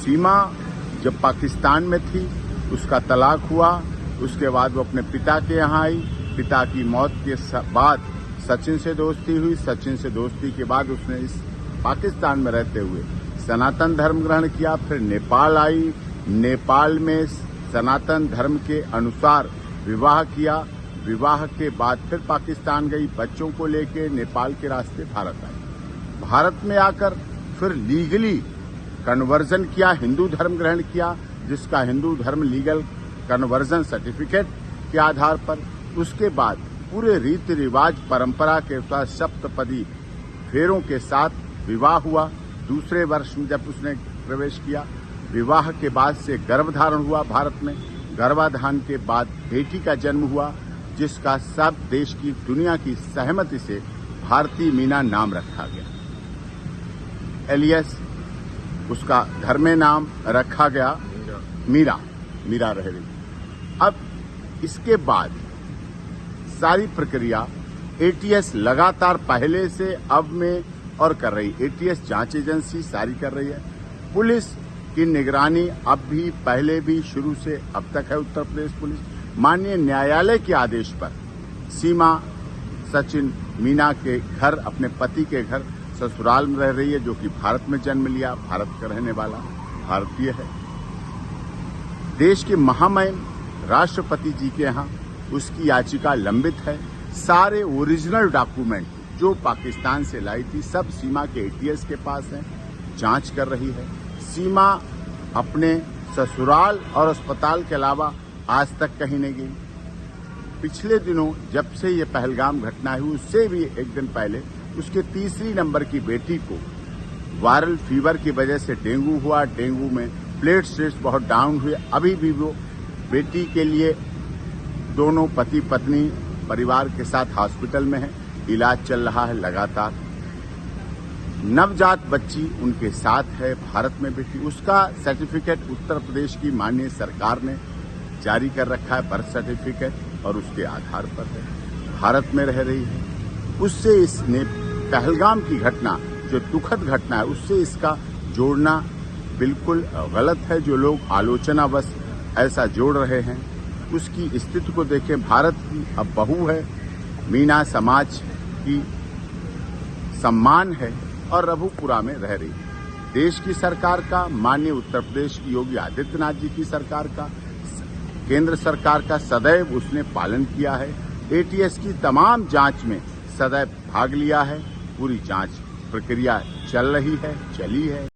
सीमा जब पाकिस्तान में थी, उसका तलाक हुआ, उसके बाद वो अपने पिता के यहाँ आई। पिता की मौत के बाद सचिन से दोस्ती हुई। सचिन से दोस्ती के बाद उसने इस पाकिस्तान में रहते हुए सनातन धर्म ग्रहण किया। फिर नेपाल आई, नेपाल में सनातन धर्म के अनुसार विवाह किया। विवाह के बाद फिर पाकिस्तान गई, बच्चों को लेके नेपाल के रास्ते भारत आई। भारत में आकर फिर लीगली कन्वर्जन किया, हिंदू धर्म ग्रहण किया, जिसका हिंदू धर्म लीगल कन्वर्जन सर्टिफिकेट के आधार पर। उसके बाद पूरे रीति रिवाज परंपरा के साथ सप्तपदी फेरों के साथ विवाह हुआ। दूसरे वर्ष में जब उसने प्रवेश किया, विवाह के बाद से गर्भधारण हुआ भारत में। गर्भाधान के बाद बेटी का जन्म हुआ, जिसका सब देश की दुनिया की सहमति से भारती मीना नाम रखा गया। एलियस उसका घर में नाम रखा गया मीरा रह रही। अब इसके बाद सारी प्रक्रिया एटीएस लगातार पहले से अब में और कर रही। एटीएस जांच एजेंसी सारी कर रही है। पुलिस की निगरानी अब भी पहले भी शुरू से अब तक है। उत्तर प्रदेश पुलिस माननीय न्यायालय के आदेश पर सीमा सचिन मीना के घर, अपने पति के घर ससुराल में रह रही है, जो कि भारत में जन्म लिया, भारत का रहने वाला भारतीय है। देश के महामहिम राष्ट्रपति जी के यहाँ उसकी याचिका लंबित है। सारे ओरिजिनल डॉक्यूमेंट जो पाकिस्तान से लाई थी सब सीमा के एटीएस के पास हैं, जांच कर रही है। सीमा अपने ससुराल और अस्पताल के अलावा आज तक कहीं नहीं गई। पिछले दिनों जब से ये पहलगाम घटना हुई, उससे भी एक दिन पहले उसके तीसरी नंबर की बेटी को वायरल फीवर की वजह से डेंगू हुआ। डेंगू में प्लेटलेट्स बहुत डाउन हुए। अभी भी वो बेटी के लिए दोनों पति पत्नी परिवार के साथ हॉस्पिटल में है, इलाज चल रहा है लगातार। नवजात बच्ची उनके साथ है भारत में बेटी। उसका सर्टिफिकेट उत्तर प्रदेश की माननीय सरकार ने जारी कर रखा है, बर्थ सर्टिफिकेट, और उसके आधार पर है, भारत में रह रही है। उससे इसने पहलगाम की घटना, जो दुखद घटना है, उससे इसका जोड़ना बिल्कुल गलत है। जो लोग आलोचनावश ऐसा जोड़ रहे हैं, उसकी स्थिति को देखें। भारत की अब बहू है, मीना समाज की सम्मान है और रघुपुरा में रह रही है। देश की सरकार का, माननीय उत्तर प्रदेश की योगी आदित्यनाथ जी की सरकार का, केंद्र सरकार का सदैव उसने पालन किया है। एटीएस की तमाम जांच में सदैव भाग लिया है। पूरी जांच प्रक्रिया चल रही है, चली है।